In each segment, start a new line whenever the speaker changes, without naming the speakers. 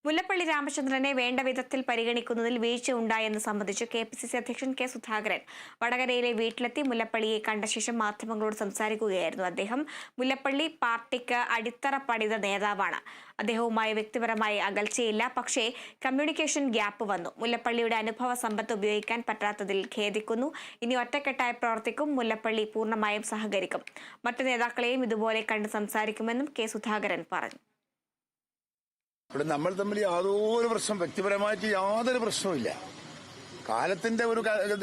മുല്ലപ്പള്ളി രാമചന്ദ്രനെ വേണ്ട വിധത്തിൽ പരിഗണിക്കുന്നതിൽ വീഴ്ച ഉണ്ടായെന്ന് സംബന്ധിച്ച് കെപിസിസി അധ്യക്ഷൻ കെ സുധാകരൻ വടകരയിലെ വീട്ടിലെത്തി മുല്ലപ്പള്ളിയെ കണ്ട ശേഷം മാധ്യമങ്ങളോട് സംസാരിക്കുകയായിരുന്നു അദ്ദേഹം. മുല്ലപ്പള്ളി പാർട്ടിക്ക് അടിത്തറ പണിത നേതാവാണ്. അദ്ദേഹവുമായി വ്യക്തിപരമായി അകൽച്ചയില്ല. പക്ഷേ കമ്മ്യൂണിക്കേഷൻ ഗ്യാപ്പ് വന്നു. മുല്ലപ്പള്ളിയുടെ അനുഭവ സമ്പത്ത് ഉപയോഗിക്കാൻ പറ്റാത്തതിൽ ഖേദിക്കുന്നു. ഇനി ഒറ്റക്കെട്ടായി പ്രവർത്തിക്കും. മുല്ലപ്പള്ളി പൂർണ്ണമായും സഹകരിക്കും. മറ്റു നേതാക്കളെയും ഇതുപോലെ കണ്ട് സംസാരിക്കുമെന്നും കെ സുധാകരൻ പറഞ്ഞു.
ഇവിടെ നമ്മൾ തമ്മിൽ യാതൊരു പ്രശ്നം, വ്യക്തിപരമായിട്ട് യാതൊരു പ്രശ്നവുമില്ല. കാലത്തിന്റെ ഒരു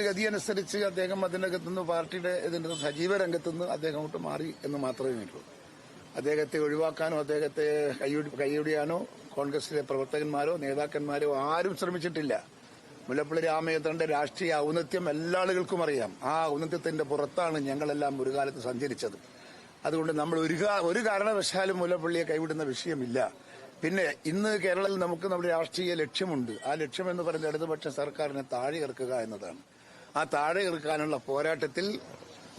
ഗതി അനുസരിച്ച് അദ്ദേഹം അതിനകത്തുനിന്ന് പാർട്ടിയുടെ ഇതിന്റെ സജീവ രംഗത്തുനിന്ന് അദ്ദേഹം അങ്ങോട്ട് മാറി എന്ന് മാത്രമേ ഉള്ളൂ. അദ്ദേഹത്തെ ഒഴിവാക്കാനോ അദ്ദേഹത്തെ കൈയൊടിയാനോ കോൺഗ്രസിലെ പ്രവർത്തകന്മാരോ നേതാക്കന്മാരോ ആരും ശ്രമിച്ചിട്ടില്ല. മുല്ലപ്പള്ളി രാമചന്ദ്രന്റെ രാഷ്ട്രീയ ഔന്നത്യം എല്ലാ ആളുകൾക്കും അറിയാം. ആ ഔന്നത്യത്തിന്റെ പുറത്താണ് ഞങ്ങളെല്ലാം ഒരു കാലത്ത് സഞ്ചരിച്ചത്. അതുകൊണ്ട് നമ്മൾ ഒരു കാരണവശാലും മുല്ലപ്പള്ളിയെ കൈവിടുന്ന വിഷയമില്ല. പിന്നെ ഇന്ന് കേരളത്തിൽ നമുക്ക് നമ്മുടെ രാഷ്ട്രീയ ലക്ഷ്യമുണ്ട്. ആ ലക്ഷ്യം എന്ന് പറയുന്നത് ഇടതുപക്ഷ സർക്കാരിനെ താഴെ ഇറക്കുക എന്നതാണ്. ആ താഴെ ഇറക്കാനുള്ള പോരാട്ടത്തിൽ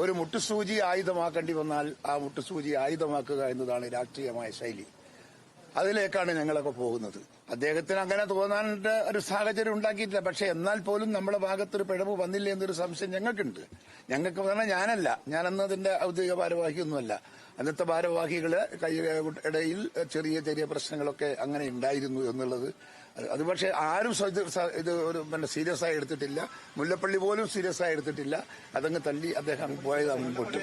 ഒരു മുട്ടുസൂചി ആയുധമാക്കേണ്ടി വന്നാൽ ആ മുട്ടുസൂചി ആയുധമാക്കുക എന്നതാണ് രാഷ്ട്രീയമായ ശൈലി. അതിലേക്കാണ് ഞങ്ങളൊക്കെ പോകുന്നത്. അദ്ദേഹത്തിന് അങ്ങനെ തോന്നാനുള്ള ഒരു സാഹചര്യം ഉണ്ടാക്കിയിട്ടില്ല. പക്ഷെ എന്നാൽ പോലും നമ്മുടെ ഭാഗത്തൊരു പിഴവ് വന്നില്ല എന്നൊരു സംശയം ഞങ്ങൾക്കുണ്ട്. ഞങ്ങൾക്ക് പറഞ്ഞാൽ ഞാനന്ന് അതിന്റെ ഔദ്യോഗിക ഭാരവാഹിയൊന്നുമല്ല. അന്നത്തെ ഭാരവാഹികള് ഇടയിൽ ചെറിയ ചെറിയ പ്രശ്നങ്ങളൊക്കെ അങ്ങനെ ഉണ്ടായിരുന്നു എന്നുള്ളത്. അത് പക്ഷെ ആരും ഇത് ഒരു സീരിയസ് ആയി എടുത്തിട്ടില്ല. മുല്ലപ്പള്ളി പോലും സീരിയസ് ആയി എടുത്തിട്ടില്ല. അതങ്ങ് തള്ളി അദ്ദേഹം പോയതാണ് മുമ്പോട്ട്.